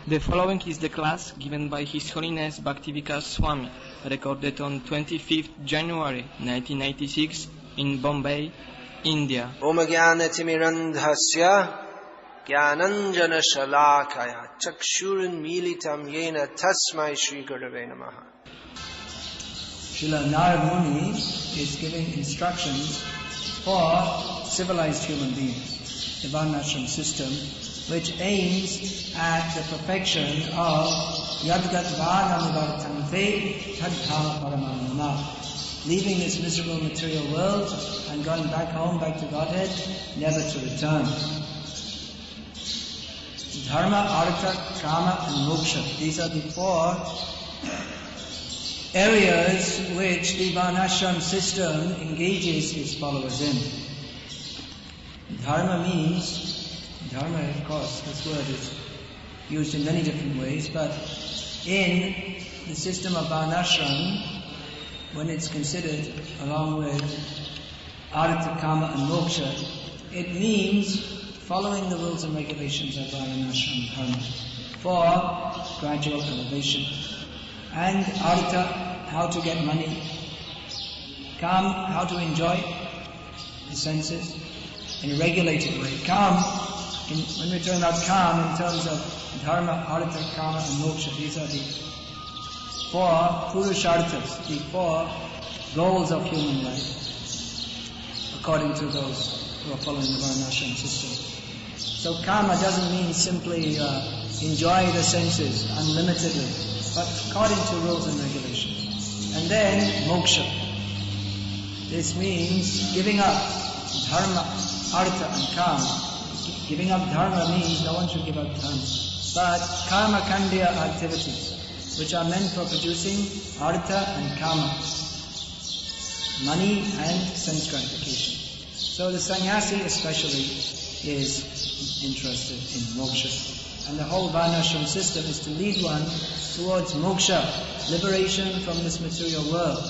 The following is the class given by His Holiness Bhakti Vikasa Swami, recorded on 25th January 1996 in Bombay, India. Om Jnanaatimirandhasya Jnananjana Shalakaya Chakshurun Militam Yena Tasmai Shri Gurave Namaha. Srila Narad Muni is giving instructions for civilized human beings, the Varnashram system, which aims at the perfection of Yadgat Varnanivartante Tadhama Paramanama, leaving this miserable material world and going back home, back to Godhead, never to return. Dharma, Artha, Kama and Moksha. These are the four areas which the Varnashram system engages its followers in. Dharma means, Dharma, of course, this word is used in many different ways, but in the system of Varnashram, when it's considered along with Artha, Kama and Moksha, it means following the rules and regulations of Varnashram Dharma for gradual elevation. And Artha, how to get money. Kam, how to enjoy the senses in a regulated way. Kam, when we talk about Kam in terms of Dharma, Artha, Kama and Moksha, these are the four Purusharthas, the four goals of human life, according to those who are following the Varnashram system. So Kama doesn't mean simply enjoy the senses unlimitedly, but according to rules and regulations. And then Moksha. This means giving up Dharma, Artha and Kama. Giving up Dharma means no one should give up Dharma. But Karma Kandya activities, which are meant for producing Artha and Kama, money and sense gratification. So the sannyasi especially is interested in moksha. And the whole Varnashram system is to lead one towards moksha, liberation from this material world.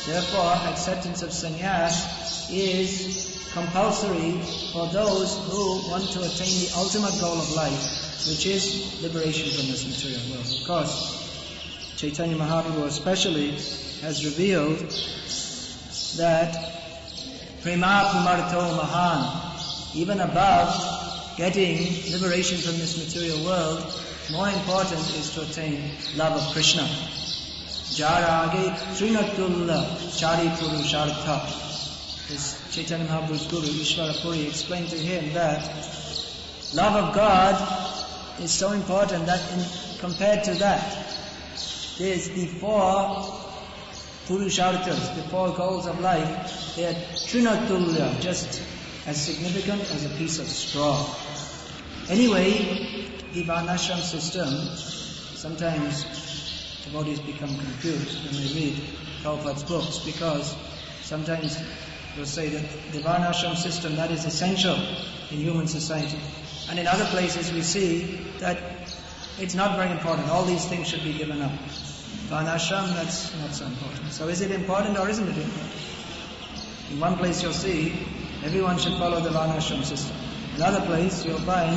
Therefore, acceptance of sannyas is compulsory for those who want to attain the ultimate goal of life, which is liberation from this material world. Of course, Chaitanya Mahaprabhu especially has revealed that Prema Pumarto Mahan, even above getting liberation from this material world, more important is to attain love of Krishna. Jarage Trinatulla Chari Purushartha. This Chaitanya Mahaprabhu's Guru, Ishvara Puri, explained to him that love of God is so important that compared to that, there's the four Purusharthas, the four goals of life, they are Trinatulya, just as significant as a piece of straw. Anyway, the Varnashram system, sometimes devotees become confused when they read Prabhupada's books, because sometimes they'll say that the Varnashram system, that is essential in human society. And in other places we see that it's not very important. All these things should be given up. Varnashram, that's not so important. So is it important or isn't it important? In one place you'll see everyone should follow the Varnashram system. In another place you'll find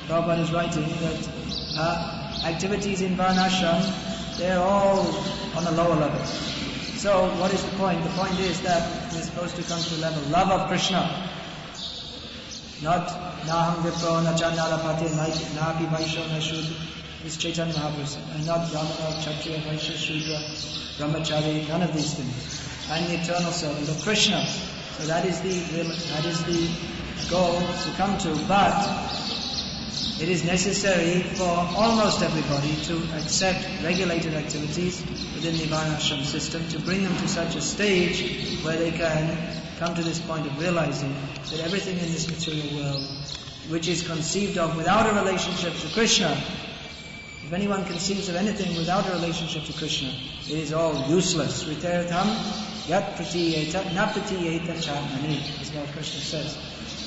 Prabhupada is writing that activities in Varnashram, they're all on a lower level. So what is the point? The point is that we're supposed to come to the level love of Krishna. Not Naham Vipro, Nachanarapate, Napi Vaishya, Nashud. This Chaitanya Mahaprabhu. And not Brahmana, Kshatriya, Vaishya, Shudra, Brahmachari, none of these things. I'm the eternal servant of Krishna. So that is the goal to come to. But it is necessary for almost everybody to accept regulated activities within the Varnashram system to bring them to such a stage where they can come to this point of realizing that everything in this material world, which is conceived of without a relationship to Krishna, if anyone conceives of anything without a relationship to Krishna, it is all useless. Ritartham yat pratiyeta na pratiyeta chatmani, as Lord Krishna says.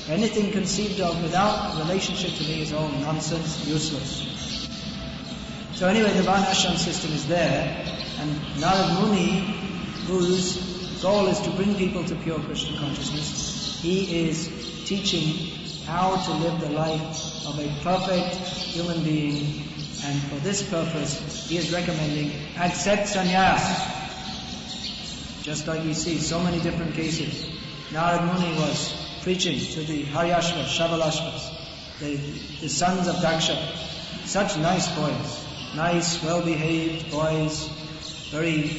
Anything conceived of without relationship to me is all nonsense, useless. So anyway, the Varnashram system is there, and Narad Muni, whose goal is to bring people to pure Krishna consciousness, he is teaching how to live the life of a perfect human being And for this purpose, he is recommending accept sannyas. Just like we see so many different cases. Narad Muni was preaching to the Haryashvas, Shabalashvas, the sons of Daksha. Such nice boys, nice, well-behaved boys, very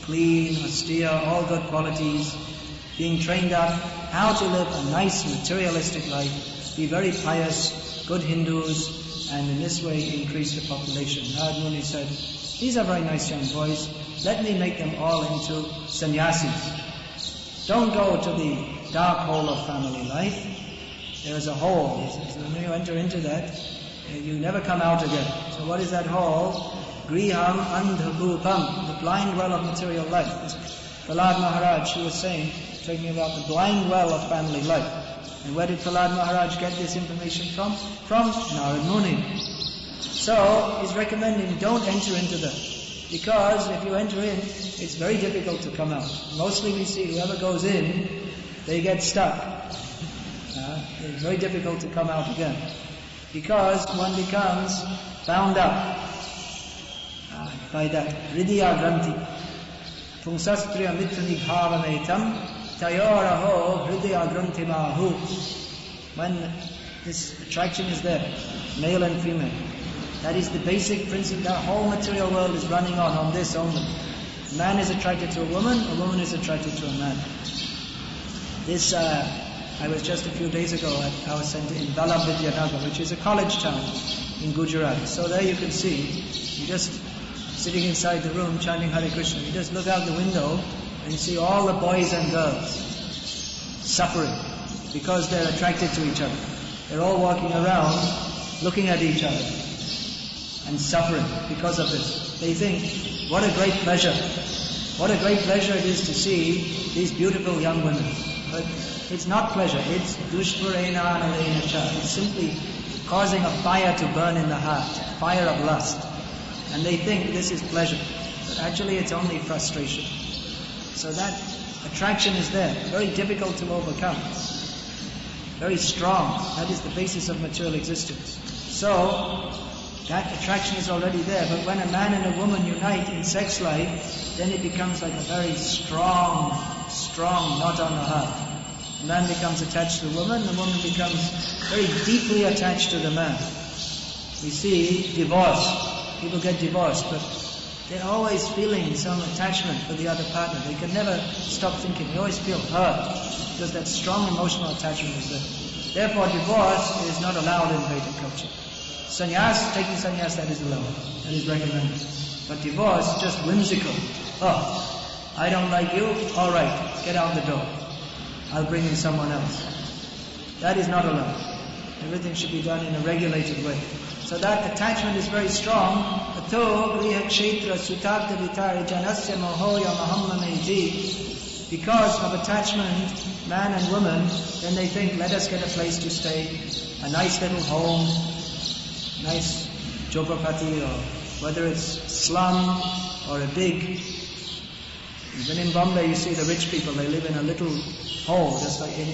clean, austere, all good qualities, being trained up how to live a nice materialistic life, be very pious, good Hindus, and in this way increase the population. Narad Muni said, these are very nice young boys, let me make them all into sannyasis. Don't go to the dark hole of family life. There is a hole. He says, when you enter into that, you never come out again. So what is that hole? Griham andhabhupam, the blind well of material life. Prahlad Maharaj, he was saying, talking about the blind well of family life. And where did Prahlad Maharaj get this information from? From Narad Muni. So, he's recommending don't enter into that. Because if you enter in, it's very difficult to come out. Mostly we see whoever goes in, they get stuck. It's very difficult to come out again. Because one becomes bound up by that hridaya granthi. Pungsastriya mithani bhavametam tayoraho hridaya granthi mahu. When this attraction is there, male and female, that is the basic principle. The whole material world is running on this only. Man is attracted to a woman is attracted to a man. This, I was just a few days ago at our center in Vallabh, which is a college town in Gujarat. So there you can see, you just sitting inside the room chanting Hare Krishna, you just look out the window and see all the boys and girls suffering because they're attracted to each other. They're all walking around looking at each other and suffering because of this. They think, what a great pleasure. What a great pleasure it is to see these beautiful young women. But it's not pleasure, it's dushpurena analena cha. It's simply causing a fire to burn in the heart, fire of lust. And they think this is pleasure. But actually it's only frustration. So that attraction is there, very difficult to overcome. Very strong. That is the basis of material existence. So, that attraction is already there, but when a man and a woman unite in sex life, then it becomes like a very strong knot on the heart. The man becomes attached to the woman becomes very deeply attached to the man. We see divorce. People get divorced, but they're always feeling some attachment for the other partner. They can never stop thinking. They always feel hurt, because that strong emotional attachment is there. Therefore, divorce is not allowed in Vedic culture. Sannyas, taking sannyas, that is allowed. That is recommended. But divorce is just whimsical. Oh, I don't like you? Alright, get out the door. I'll bring in someone else. That is not allowed. Everything should be done in a regulated way. So that attachment is very strong. Because of attachment, man and woman, then they think, let us get a place to stay, a nice little home, nice jogapati, or whether it's slum or a big. Even in Bombay, you see the rich people, they live in a little hole, just like in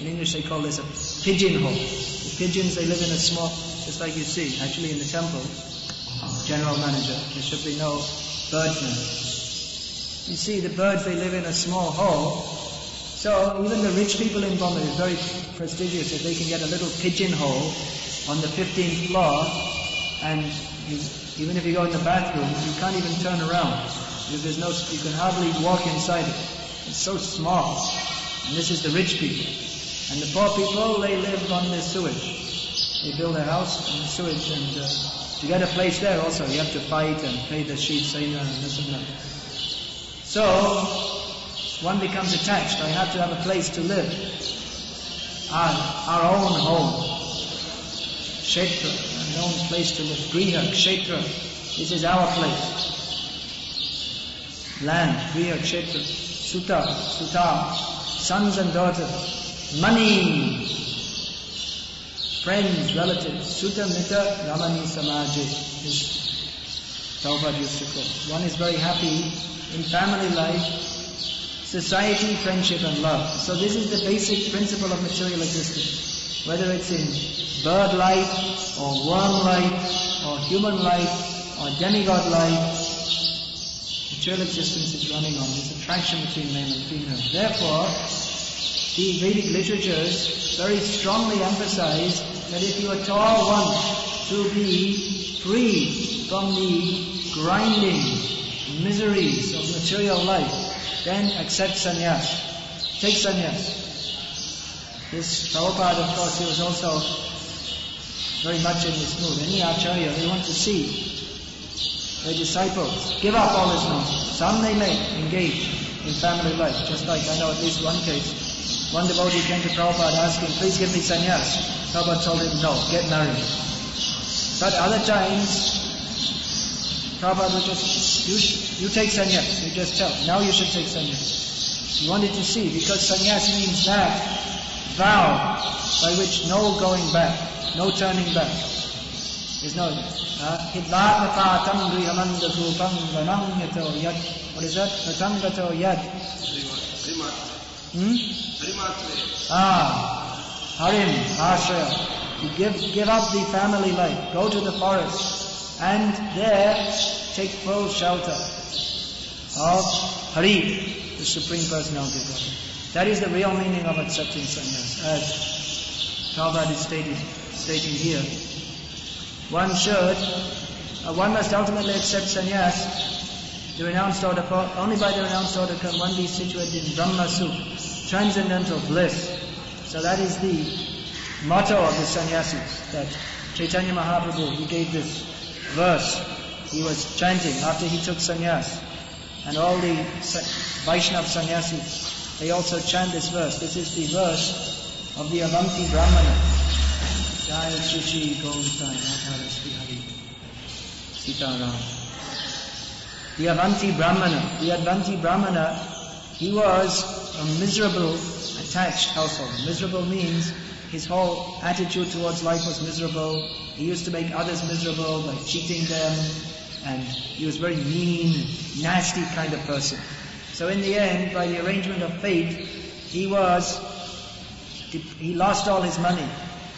English they call this a pigeon hole. The pigeons, they live in a small, just like you see, actually in the temple, general manager, there should be no bird nest. You see the birds, they live in a small hole. So even the rich people in Bombay, is very prestigious if they can get a little pigeon hole on the 15th floor, and even if you go in the bathroom, you can't even turn around. Because you can hardly walk inside it. It's so small. And this is the rich people. And the poor people, they live on the sewage. They build a house on the sewage, and to get a place there also, you have to fight and pay the sheep sailor and this and that. So, one becomes attached. I have to have a place to live. Our own home. Kshetra, our own place to live. Griha, Kshetra. This is our place. Land, Griha, Kshetra. Sutta, sons and daughters. Money. Friends, relatives. Sutta, Mita, Ramani, Samaji. Prabhupada used to quote. One is very happy in family life, society, friendship and love. So this is the basic principle of material existence. Whether it's in bird life, or worm life, or human life or demigod life. Material existence is running on this attraction between male and female. Therefore, the Vedic literatures very strongly emphasize that if you at all want to be free from the grinding miseries of material life, then accept sannyas. Take sannyas. This Prabhupada, of course, he was also very much in this mood. Any acharya, they want to see their disciples give up all this nonsense. Some they may engage in family life, just like I know at least one case. One devotee came to Prabhupada asking, please give me sannyas. Prabhupada told him, no, get married. But other times, Prabhupada would just, you take sannyas, you just tell, now you should take sannyas. He wanted to see, because sannyas means that vow by which no going back, no turning back. There's no, what is that? Vatangato yad. Harim, Ashraya. You give up the family life, go to the forest, and there take full shelter of Hari, the Supreme Personality of Godhead. That is the real meaning of accepting sannyas, as Prabhupada is stating here. One must ultimately accept sannyas, the renounced order, for only by the renounced order can one be situated in Brahma Sukha, transcendental bliss. So that is the motto of the sannyasis, that Chaitanya Mahaprabhu, he gave this verse, he was chanting after he took sannyas, and all the Vaishnava sannyasis, they also chant this verse. This is the verse of the Avanti Brahmana. Jai Shri Govindai Radha Sri Hari Sitaram. The Avanti Brahmana. The Avanti Brahmana, he was a miserable, attached household. Miserable means his whole attitude towards life was miserable. He used to make others miserable by cheating them, and he was very mean, nasty kind of person. So in the end, by the arrangement of fate, he lost all his money.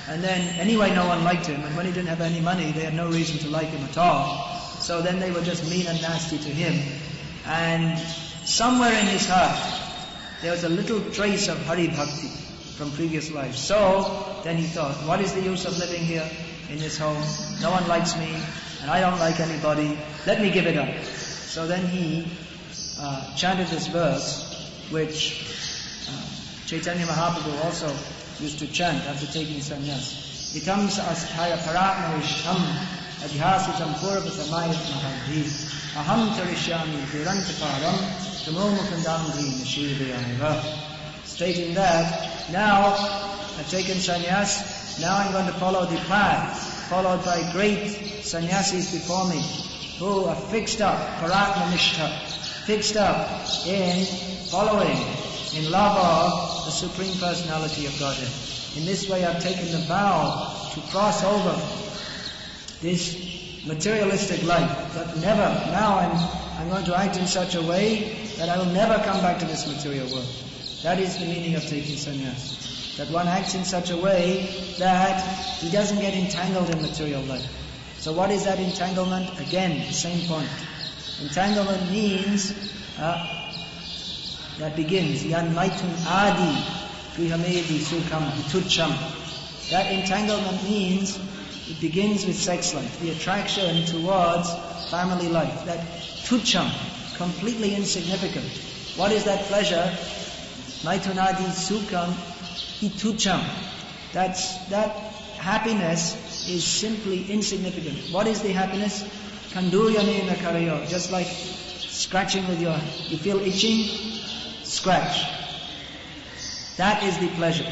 And then, anyway, no one liked him. And when he didn't have any money, they had no reason to like him at all. So then they were just mean and nasty to him. And somewhere in his heart, there was a little trace of Hari Bhakti from previous lives. So then he thought, what is the use of living here in this home? No one likes me, and I don't like anybody. Let me give it up. So then he chanted this verse, which Chaitanya Mahaprabhu also used to chant after taking sannyas. Itam sasthaya paratmarisham adhyasitam purvatamayat mahadhi aham tarishyami durantaparam tamomukandangri nishidayaiva. Stating that, now I've taken sannyas, now I'm going to follow the path followed by great sannyasis before me, who are fixed up, paratmanishta, fixed up in following, in love of the Supreme Personality of Godhead. In this way I've taken the vow to cross over this materialistic life, but never, now I'm going to act in such a way that I will never come back to this material world. That is the meaning of taking sannyas. That one acts in such a way that he doesn't get entangled in material life. So what is that entanglement? Again, the same point. Entanglement means, that begins, yan maitun adi prihamedi sukham tucham. That entanglement means, it begins with sex life, the attraction towards family life. That tucham, completely insignificant. What is that pleasure? Maitun adi sukham tucham. That happiness is simply insignificant. What is the happiness? Kanduryanena karayo, just like scratching with you feel itching, scratch. That is the pleasure.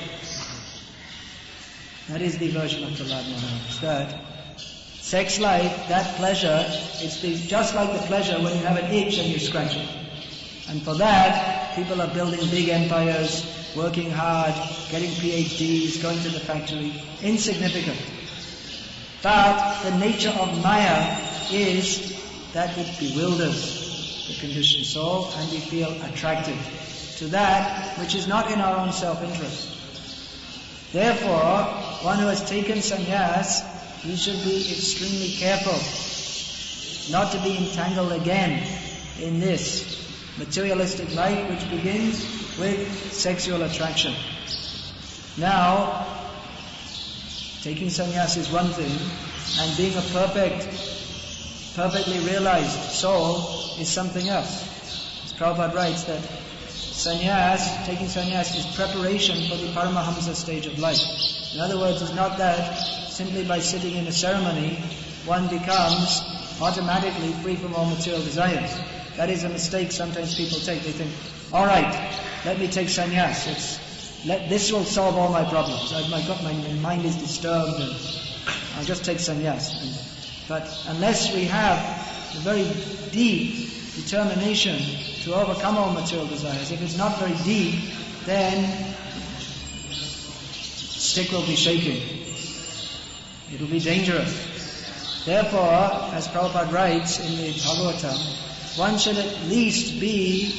That is the version of the Lord Maharaj. That sex life, that pleasure, it's just like the pleasure when you have an itch and you scratch it. And for that, people are building big empires, working hard, getting PhDs, going to the factory. Insignificant. But the nature of Maya is that it bewilders the conditioned soul, and we feel attracted to that which is not in our own self-interest. Therefore, one who has taken sannyas, he should be extremely careful not to be entangled again in this materialistic life which begins with sexual attraction. Now, taking sannyas is one thing, and being a perfectly realized soul is something else. As Prabhupada writes that taking sannyas is preparation for the Paramahamsa stage of life. In other words, it's not that simply by sitting in a ceremony one becomes automatically free from all material desires. That is a mistake sometimes people take. They think, all right, let me take sannyas. This will solve all my problems. My mind is disturbed and I'll just take sannyas. But unless we have a very deep determination to overcome all material desires, if it's not very deep, then stick will be shaking. It will be dangerous. Therefore, as Prabhupada writes in the Bhagavatam, one should at least be,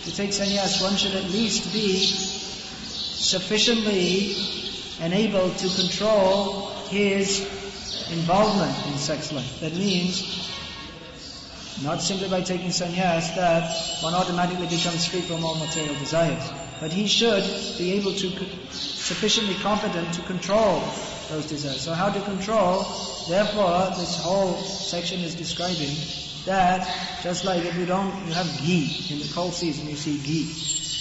to take sannyas, one should at least be sufficiently enabled to control his involvement in sex life. That means, not simply by taking sannyas that one automatically becomes free from all material desires, but he should be able to, sufficiently competent to control those desires. So how to control? Therefore, this whole section is describing that just like if you have ghee, in the cold season you see ghee,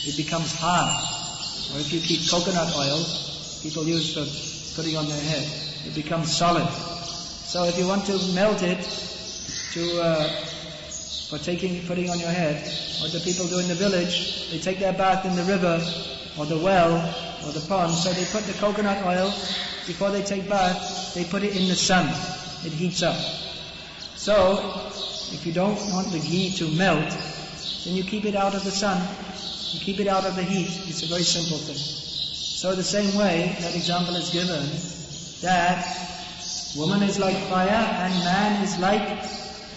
it becomes hard. Or if you keep coconut oil, people use for putting on their head, it becomes solid. So if you want to melt it for putting on your head, what the people do in the village, they take their bath in the river or the well or the pond, so they put the coconut oil, before they take bath, they put it in the sun. It heats up. So, if you don't want the ghee to melt, then you keep it out of the sun. You keep it out of the heat. It's a very simple thing. So the same way, that example is given, that woman is like fire and man is like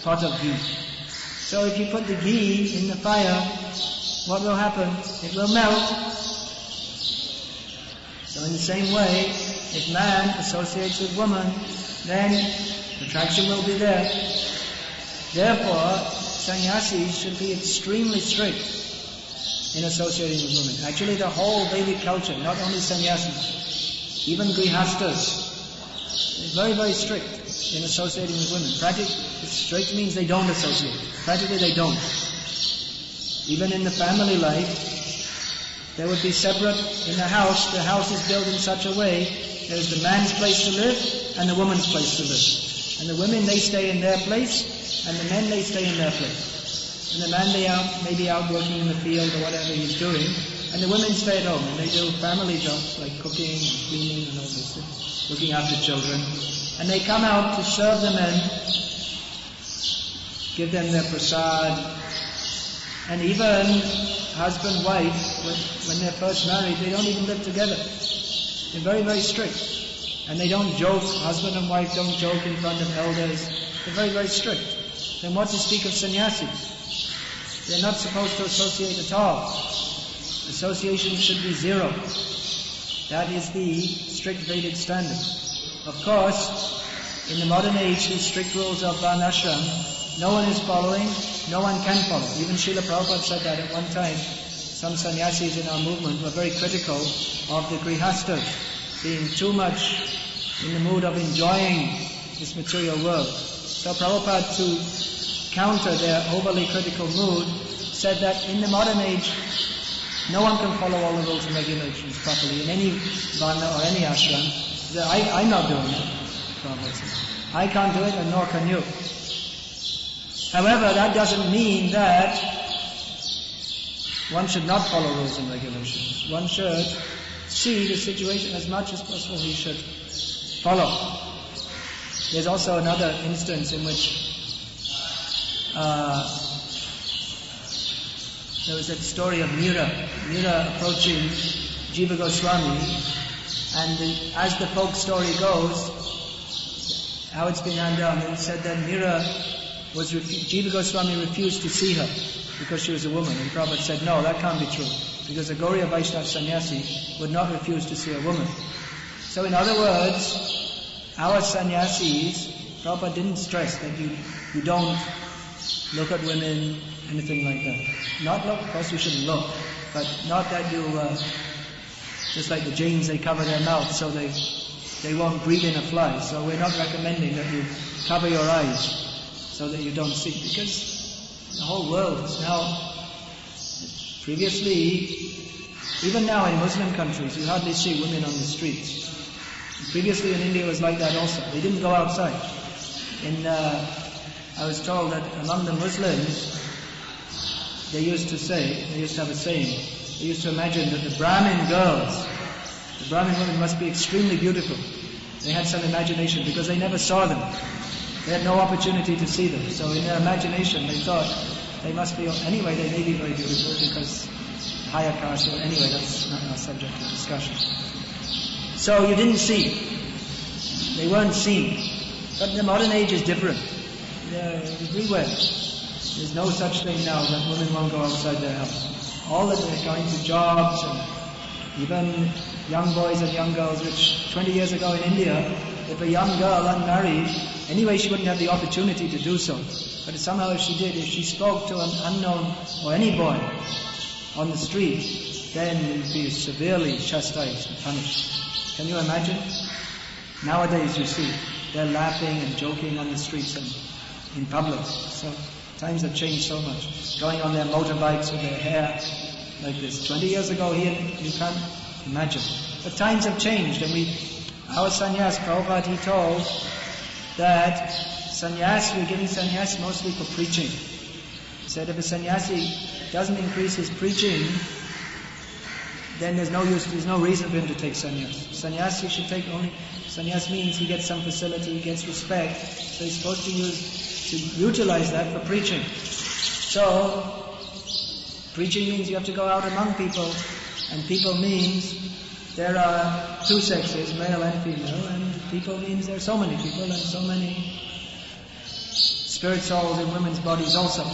pot of ghee. So if you put the ghee in the fire, what will happen? It will melt. So in the same way, if man associates with woman, then attraction will be there. Therefore, sannyasis should be extremely strict in associating with women. Actually, the whole Vedic culture, not only sannyasis, even grihastas, is very, very strict in associating with women. Strict means they don't associate. Practically they don't. Even in the family life, there would be separate in the house is built in such a way, there's the man's place to live and the woman's place to live. And the women, they stay in their place, and the men, they stay in their place. And the man, may be out working in the field or whatever he's doing, and the women stay at home, and they do family jobs like cooking, cleaning and all those things, looking after children. And they come out to serve the men, give them their prasad, and even husband, wife, when they're first married, they don't even live together. They're very, very strict. And they don't joke, husband and wife don't joke in front of elders. They're very, very strict. Then what to speak of sannyasis? They're not supposed to associate at all. Association should be zero. That is the strict Vedic standard. Of course, in the modern age, these strict rules of varnashram, no one is following, no one can follow. Even Srila Prabhupada said that at one time. Some sannyasis in our movement were very critical of the grihastas, being too much in the mood of enjoying this material world. So Prabhupada, to counter their overly critical mood, said that in the modern age, no one can follow all the rules and regulations properly in any varna or any ashram. I'm not doing it, Prabhupada said. I can't do it and nor can you. However, that doesn't mean that one should not follow rules and regulations. One should see the situation as much as possible. He should follow. There's also another instance in which there was that story of Mira approaching Jiva Goswami, and as the folk story goes, how it's been handed down, it said that Jiva Goswami refused to see her because she was a woman, and Prabhupada said, no, that can't be true, because a Gauriya Vaishnava sannyasi would not refuse to see a woman. So in other words, our sannyasis, Prabhupada didn't stress that you don't look at women, anything like that. Not look, of course you should look, but not that you, just like the Jains, they cover their mouth so they won't breathe in a fly. So we're not recommending that you cover your eyes so that you don't see, because the whole world is now, previously, even now in Muslim countries, you hardly see women on the streets. Previously in India it was like that also. They didn't go outside. I was told that among the Muslims, they used to have a saying, they used to imagine that the Brahmin women must be extremely beautiful. They had some imagination because they never saw them. They had no opportunity to see them. So in their imagination they thought they must be, anyway they may be very beautiful because higher caste, anyway that's not our subject of discussion. So you didn't see. They weren't seen. But the modern age is different. They're everywhere. There's no such thing now that women won't go outside their house. All that they're going to jobs, and even young boys and young girls, which 20 years ago in India, if a young girl unmarried, anyway she wouldn't have the opportunity to do so. But somehow if she did, if she spoke to an unknown or any boy on the street, then it would be severely chastised and punished. Can you imagine? Nowadays you see, they're laughing and joking on the streets and in public. So times have changed so much. Going on their motorbikes with their hair like this. 20 years ago here, you can't imagine. But times have changed, and our sannyas, Prabhupada, he told that sannyas, we're giving sannyas mostly for preaching. He said if a sannyasi doesn't increase his preaching, then there's no reason for him to take sannyas. Sannyasi should take only, sannyas means he gets some facility, he gets respect, so he's supposed to utilize that for preaching. So, preaching means you have to go out among people, and people means there are two sexes, male and female, and people means there are so many people and so many spirit souls in women's bodies also.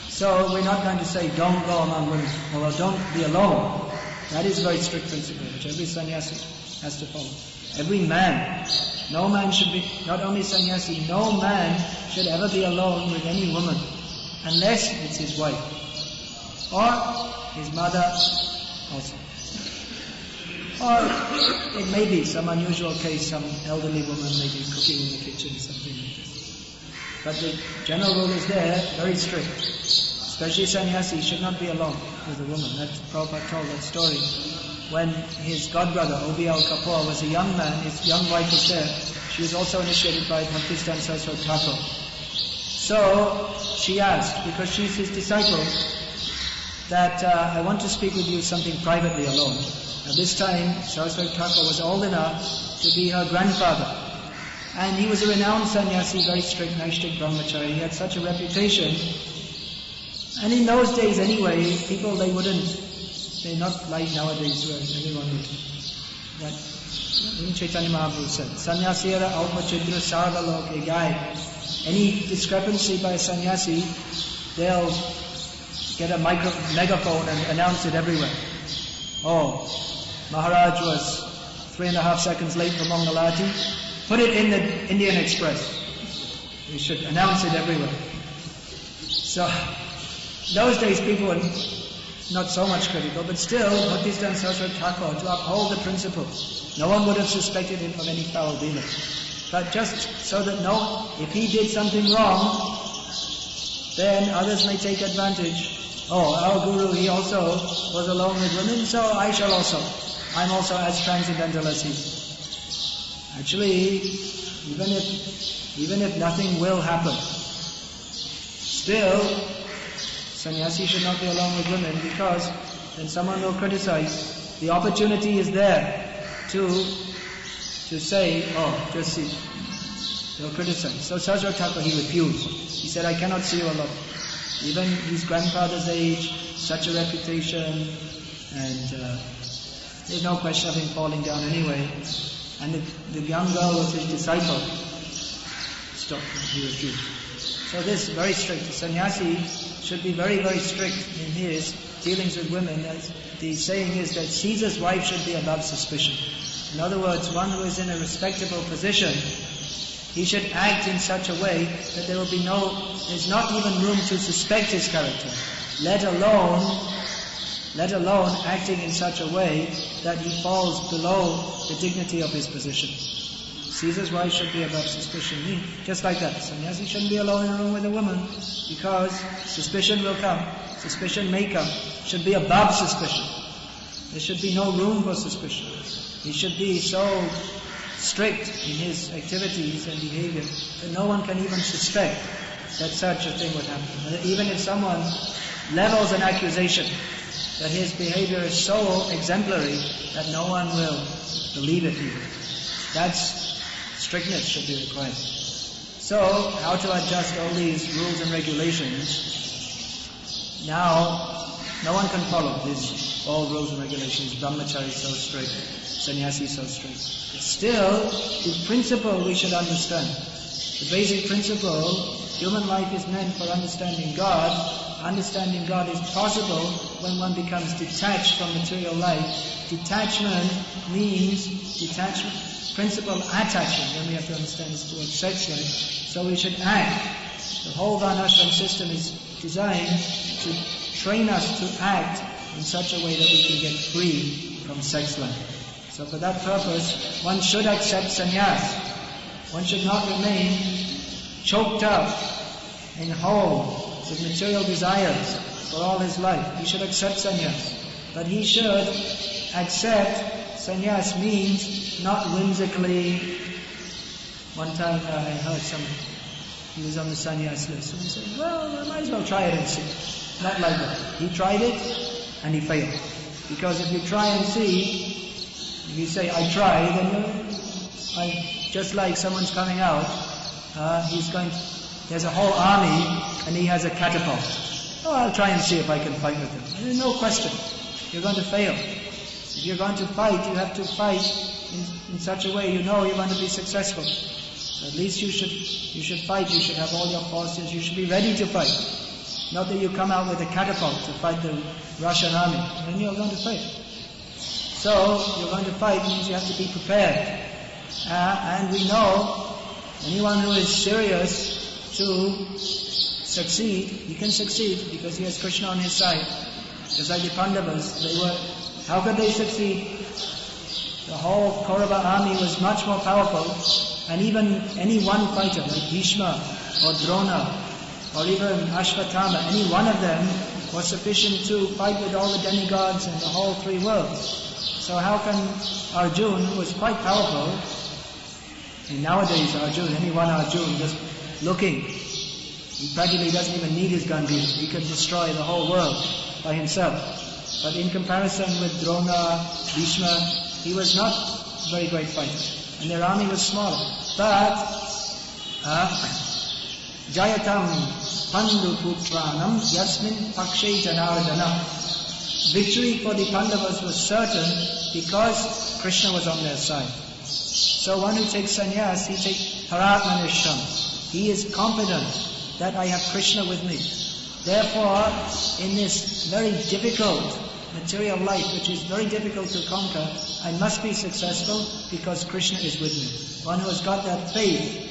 So we're not going to say don't go among women, or don't be alone. That is a very strict principle which every sannyasi has to follow. Every man, no man should be, not only sannyasi, no man should ever be alone with any woman, unless it's his wife, or his mother also. Or it may be some unusual case, some elderly woman may be cooking in the kitchen, something like this. But the general rule is there, very strict. Especially sannyasi should not be alone with a woman. That Prabhupada told that story. When his godbrother, O.B.L. Kapoor, was a young man, his young wife was there. She was also initiated by Bhakti Saraswati Thakur. So she asked, because she's his disciple, that I want to speak with you something privately alone. At this time, Saraswati Thakur was old enough to be her grandfather. And he was a renowned sannyasi, very strict, Naishtik Brahmachari. He had such a reputation. And in those days anyway, people, they're not like nowadays where everyone would. But in Chaitanya Mahaprabhu said, Sannyasira Alpachitra Sarvaloke Gai. Any discrepancy by a sannyasi, they'll get a megaphone and announce it everywhere. Oh, Maharaj was 3.5 seconds late for Mangalati. Put it in the Indian Express. We should announce it everywhere. So, those days people were not so much critical, but still, Bhakti Saraswati Thakur, to uphold the principles. No one would have suspected him of any foul dealing. But just so that if he did something wrong, then others may take advantage. Oh, our Guru, he also was alone with women, so I shall also. I'm also as transcendental as he. Actually, even if nothing will happen, still, sannyasi should not be alone with women, because then someone will criticize. The opportunity is there to say, oh, just see. They'll criticize. So Saraswati Thakur, he refused. He said, I cannot see you alone. Even his grandfather's age, such a reputation, and there's no question of him falling down anyway. And the young girl was his disciple. Stop, he refused. So this is very strict. The sannyasi should be very, very strict in his dealings with women. As the saying is that Caesar's wife should be above suspicion. In other words, one who is in a respectable position, he should act in such a way that there's not even room to suspect his character, let alone acting in such a way that he falls below the dignity of his position. Caesar's wife should be above suspicion. Just like that. Sannyasi shouldn't be alone in a room with a woman, because suspicion will come. Suspicion may come. Should be above suspicion. There should be no room for suspicion. He should be so strict in his activities and behavior that no one can even suspect that such a thing would happen. And even if someone levels an accusation, that his behavior is so exemplary that no one will believe it even. That's strictness should be required. So, how to adjust all these rules and regulations? Now, no one can follow these all rules and regulations. Brahmachari is so strict, sannyasi is so strict. But still, the principle we should understand. The basic principle, human life is meant for understanding God. Understanding God is possible when one becomes detached from material life. Detachment means principle attachment. Then we have to understand this towards sex life. So we should act. The whole Varnashram system is designed to train us to act in such a way that we can get free from sex life. So for that purpose, one should accept sannyas. One should not remain choked up in hole with material desires for all his life. He should accept sannyas. But he should accept sannyas means not whimsically. One time I heard he was on the sannyas list, and he said, well, I might as well try it and see. Not like that. He tried it and he failed. Because if you try and see, if you say, I try, then just like someone's coming out, there's a whole army and he has a catapult. Oh, I'll try and see if I can fight with him. There's no question. You're going to fail. If you're going to fight, you have to fight in such a way you're going to be successful. So at least you should fight, you should have all your forces, you should be ready to fight. Not that you come out with a catapult to fight the Russian army, then you're going to fail. So, you're going to fight means you have to be prepared. And we know, anyone who is serious to succeed, he can succeed because he has Krishna on his side. Just like the Pandavas, how could they succeed? The whole Kaurava army was much more powerful, and even any one fighter like Bhishma or Drona or even Ashwatthama, any one of them was sufficient to fight with all the demigods and the whole three worlds. So how can Arjuna, who was quite powerful, and nowadays any one Arjuna just looking, he practically doesn't even need his Gandhi, he can destroy the whole world by himself. But in comparison with Drona, Bhishma, he was not a very great fighter, and their army was smaller. But Jayatam Pandu Putranam Yasmin Pakshe Janardana. Victory for the Pandavas was certain because Krishna was on their side. So one who takes sannyas, he takes Paratmanisham. He is confident that I have Krishna with me. Therefore, in this very difficult material life, which is very difficult to conquer, I must be successful because Krishna is with me. One who has got that faith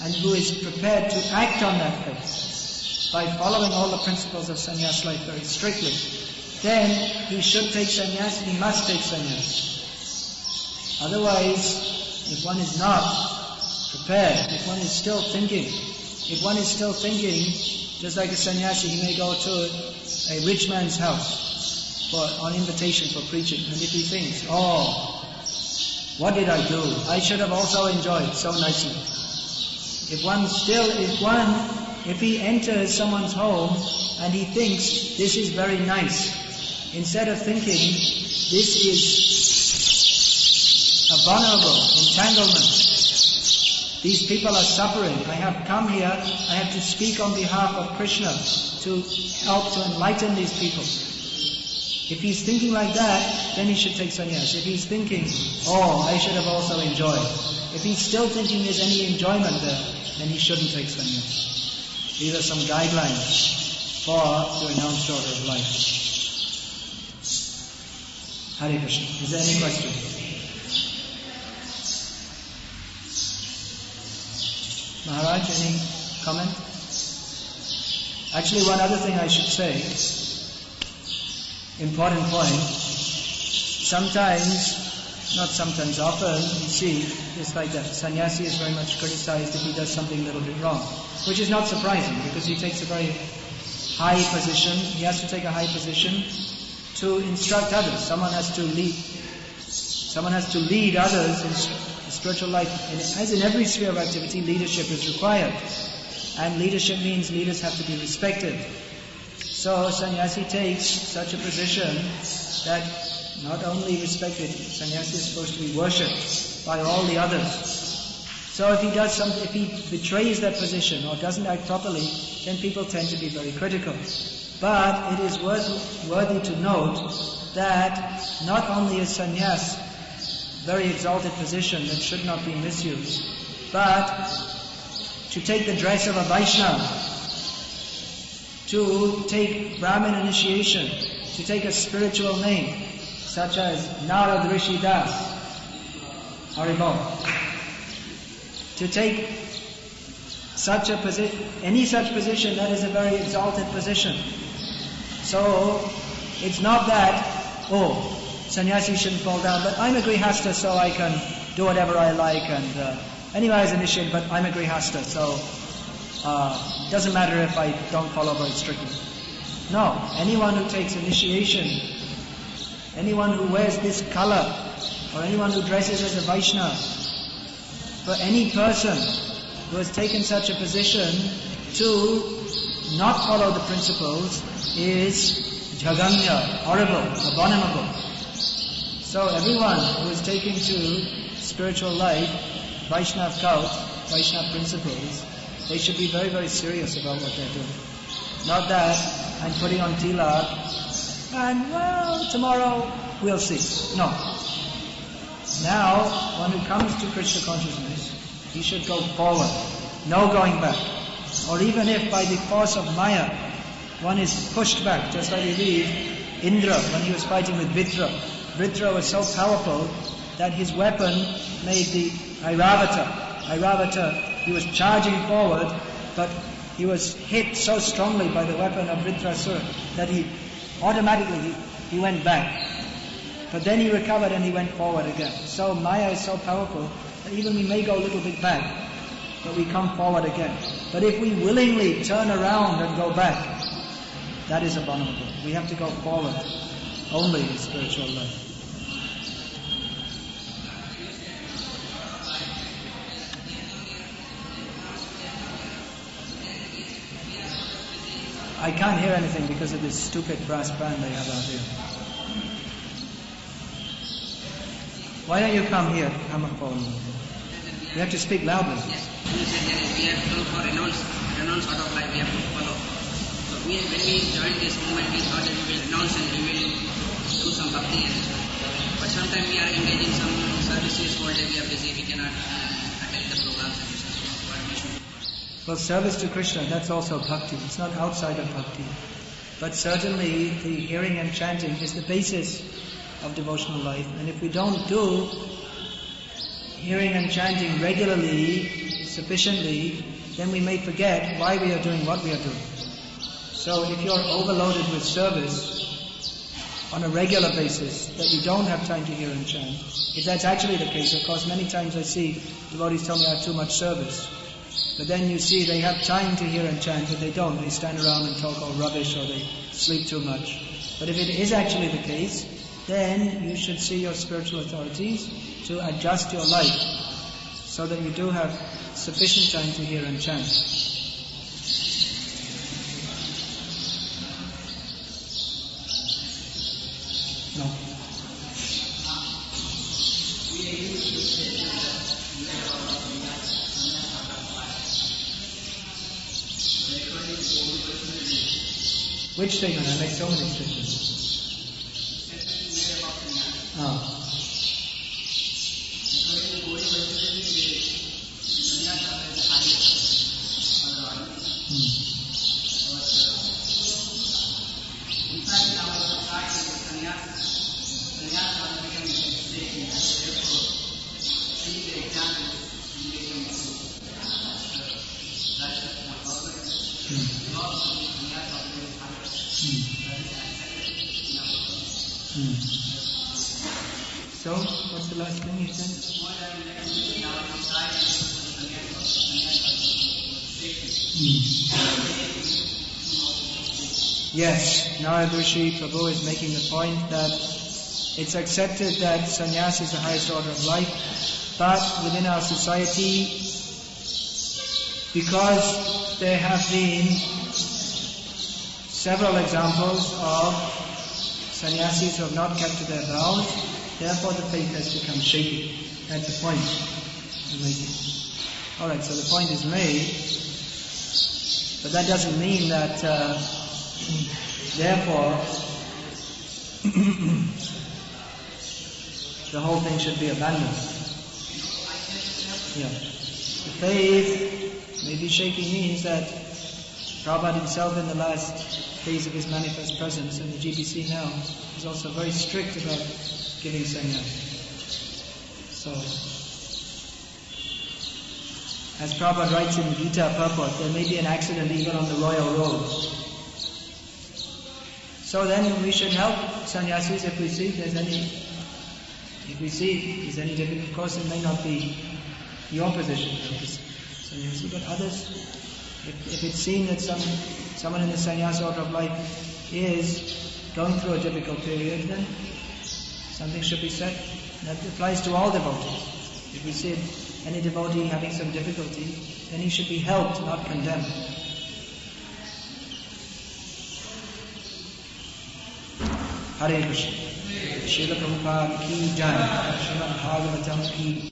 and who is prepared to act on that faith by following all the principles of sannyas life very strictly, then he should take sannyas, he must take sannyas. Otherwise, if one is not prepared, if one is still thinking, just like a sannyasi, he may go to a rich man's house on invitation for preaching, and if he thinks, what did I do? I should have also enjoyed so nicely. If he enters someone's home and he thinks this is very nice, instead of thinking this is abominable, entanglement, these people are suffering, I have come here, I have to speak on behalf of Krishna to help to enlighten these people. If he's thinking like that, then he should take sannyas. If he's thinking, I should have also enjoyed. If he's still thinking there's any enjoyment there, then he shouldn't take sannyas. These are some guidelines for the renounced order of life. Hare Krishna. Is there any question? Maharaj, any comment? Actually, one other thing I should say, important point, often you see, it's like that, sannyasi is very much criticized if he does something a little bit wrong, which is not surprising because he takes a very high position, he has to take a high position to instruct others. Someone has to lead others in spiritual life. And as in every sphere of activity, leadership is required. And leadership means leaders have to be respected. So sannyasi takes such a position that not only respected, sannyasi is supposed to be worshipped by all the others. So if he does something, if he betrays that position or doesn't act properly, then people tend to be very critical. But it is worthy to note that not only is sannyas very exalted position that should not be misused, but to take the dress of a Vaishnava, to take Brahmin initiation, to take a spiritual name, such as Narad Rishi Das, Haribol, to take such a position, any such position, that is a very exalted position. So, it's not that, sannyasi shouldn't fall down, but I'm a grihastha so I can do whatever I like, and anyway I was initiated, but I'm a grihastha, so it doesn't matter if I don't follow very strictly. No, anyone who takes initiation, anyone who wears this color, or anyone who dresses as a Vaishnava, for any person who has taken such a position to not follow the principles is jaganya, horrible, abominable. So everyone who is taken to spiritual life, Vaishnava cult, Vaishnava principles, they should be very, very serious about what they're doing. Not that I'm putting on tilak and, tomorrow we'll see. No. Now, one who comes to Krishna consciousness, he should go forward. No going back. Or even if by the force of Maya, one is pushed back, just like we read Indra when he was fighting with Vritra. Vritra was so powerful that his weapon made the Airavata, he was charging forward, but he was hit so strongly by the weapon of Vritrasura that he automatically went back. But then he recovered and he went forward again. So Maya is so powerful that even we may go a little bit back, but we come forward again. But if we willingly turn around and go back, that is abominable. We have to go forward only in spiritual life. I can't hear anything because of this stupid brass band they have out here. Why don't you come here? Come and follow me. You have to speak loudly. Yes. You said we have to for renounce sort of life we have to follow. So when we joined this movement, we thought that we will renounce and we will do some bhakti. But sometimes we are engaging some services, whole day we are busy, we cannot attend the programs and stuff. Well, service to Krishna, that's also bhakti. It's not outside of bhakti. But certainly the hearing and chanting is the basis of devotional life. And if we don't do hearing and chanting regularly, sufficiently, then we may forget why we are doing what we are doing. So if you're overloaded with service on a regular basis, that you don't have time to hear and chant, if that's actually the case, of course many times I see devotees tell me I have too much service. But then you see they have time to hear and chant, but they don't. They stand around and talk all rubbish or they sleep too much. But if it is actually the case, then you should see your spiritual authorities to adjust your life so that you do have sufficient time to hear and chant. No. Which statement? I make so many statements. Oh. So, what's the last thing you said? Yes, Narad Rishi Prabhu is making the point that it's accepted that sannyasa is the highest order of life, but within our society, because there have been several examples of sannyasis who have not kept to their vows, therefore the faith has become shaky. That's the point I'm making. Alright, so the point is made, but that doesn't mean that therefore the whole thing should be abandoned. Yeah. The faith may be shaky means that Prabhupada himself in the last phase of his manifest presence in the GBC now is also very strict about giving sannyas. So, as Prabhupada writes in the Gita purport, there may be an accident even on the royal road. So then we should help sannyasis if we see there's any difficulty. Of course, it may not be your position, sannyasi, but others. If it's seen that someone in the sannyasa order of life is going through a difficult period, then something should be said. That applies to all devotees. If we see any devotee having some difficulty, then he should be helped, not condemned. Hare Krishna. Srila Prabhupada ki jai. Srimad Bhagavatam ki